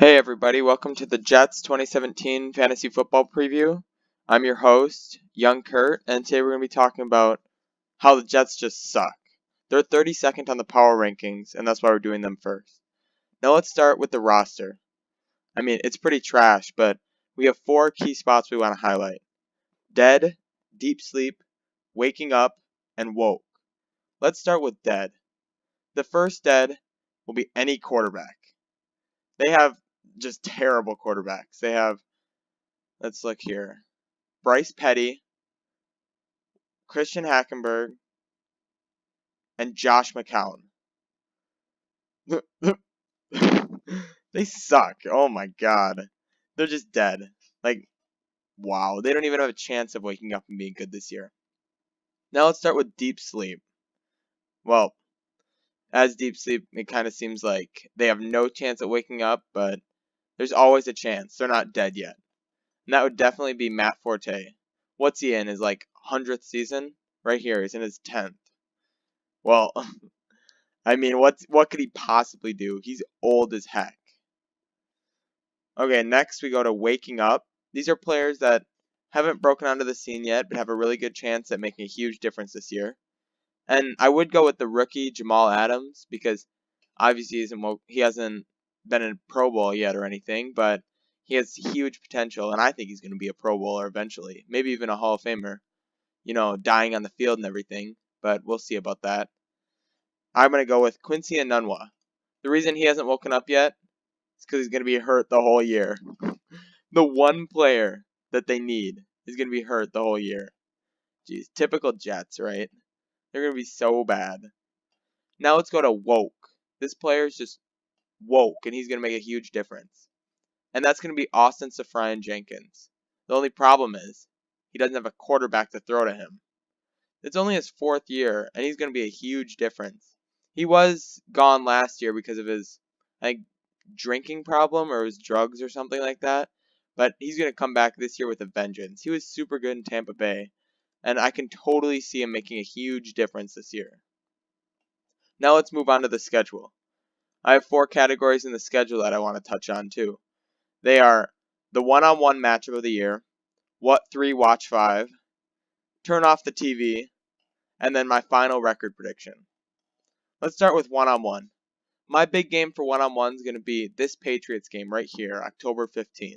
Hey everybody, welcome to the Jets 2017 Fantasy Football Preview. I'm your host, Young Kurt, and today we're going to be talking about how the Jets just suck. They're 32nd on the power rankings, and that's why we're doing them first. Now let's start with the roster. I mean, it's pretty trash, but we have 4 key spots we want to highlight. Dead, deep sleep, waking up, and woke. Let's start with dead. The first dead will be any quarterback. They have just terrible quarterbacks. They have, let's look here, Bryce Petty, Christian Hackenberg, and Josh McCown. They suck. Oh my god. They're just dead. Like, wow. They don't even have a chance of waking up and being good this year. Now let's start with deep sleep. Well, as deep sleep, it kind of seems like they have no chance at waking up, but there's always a chance. They're not dead yet. And that would definitely be Matt Forte. What's he in? His, 100th season? Right here. He's in his 10th. Well, I mean, what could he possibly do? He's old as heck. Okay, next we go to waking up. These are players that haven't broken onto the scene yet, but have a really good chance at making a huge difference this year. And I would go with the rookie Jamal Adams because obviously he hasn't been in Pro Bowl yet or anything, but he has huge potential, and I think he's going to be a Pro Bowler eventually, maybe even a Hall of Famer. You know, dying on the field and everything, but we'll see about that. I'm going to go with Quincy Enunwa. The reason he hasn't woken up yet is because he's going to be hurt the whole year. The one player that they need is going to be hurt the whole year. Jeez, typical Jets, right? They're going to be so bad. Now let's go to woke. This player's just woke, and he's going to make a huge difference. And that's going to be Austin Seferian-Jenkins. The only problem is he doesn't have a quarterback to throw to him. It's only his 4th year, and he's going to be a huge difference. He was gone last year because of his, drinking problem or his drugs or something like that. But he's going to come back this year with a vengeance. He was super good in Tampa Bay, and I can totally see him making a huge difference this year. Now let's move on to the schedule. I have 4 categories in the schedule that I want to touch on too. They are the one-on-one matchup of the year, what 3 watch 5, turn off the TV, and then my final record prediction. Let's start with one-on-one. My big game for one-on-one is going to be this Patriots game right here, October 15th.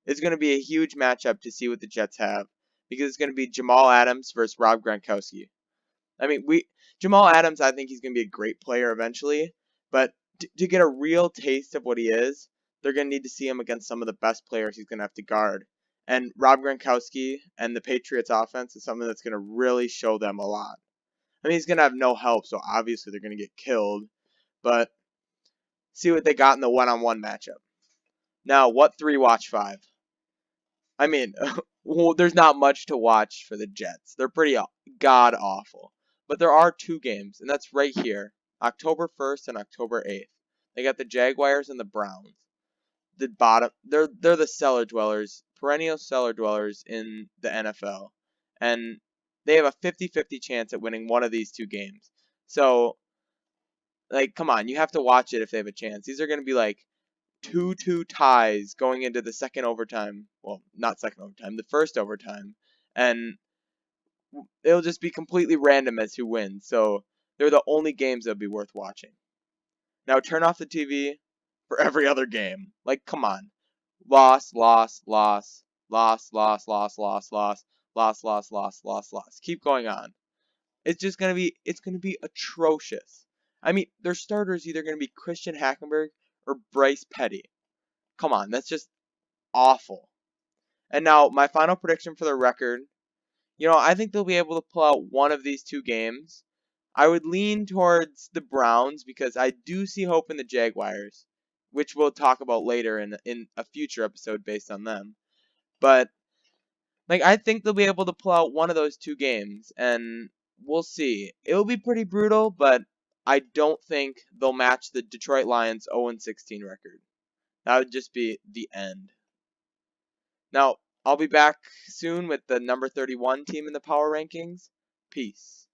It's going to be a huge matchup to see what the Jets have because it's going to be Jamal Adams versus Rob Gronkowski. I mean, Jamal Adams, I think he's going to be a great player eventually, but to get a real taste of what he is, they're going to need to see him against some of the best players he's going to have to guard. And Rob Gronkowski and the Patriots offense is something that's going to really show them a lot. I mean, he's going to have no help, so obviously they're going to get killed. But see what they got in the one-on-one matchup. Now, what 3 watch 5? I mean, well, there's not much to watch for the Jets. They're pretty god-awful. But there are 2 games, and that's right here, October 1st and October 8th. They got the Jaguars and the Browns. They're the cellar dwellers, perennial cellar dwellers in the NFL. And they have a 50-50 chance at winning one of these 2 games. So, come on, you have to watch it if they have a chance. These are going to be 2-2 ties going into the second overtime. Well, not second overtime, the first overtime. And it'll just be completely random as who wins. So they're the only games that'll be worth watching. Now turn off the TV for every other game. Come on. Loss, loss, loss, loss, loss, loss, loss, loss, loss, loss, loss, loss, loss. Keep going on. It's gonna be atrocious. I mean, their starters either gonna be Christian Hackenberg or Bryce Petty. Come on, that's just awful. And now my final prediction for the record. I think they'll be able to pull out one of these 2 games. I would lean towards the Browns because I do see hope in the Jaguars, which we'll talk about later in a future episode based on them. But I think they'll be able to pull out one of those 2 games, and we'll see. It'll be pretty brutal, but I don't think they'll match the Detroit Lions 0-16 record. That would just be the end. Now, I'll be back soon with the number 31 team in the power rankings. Peace.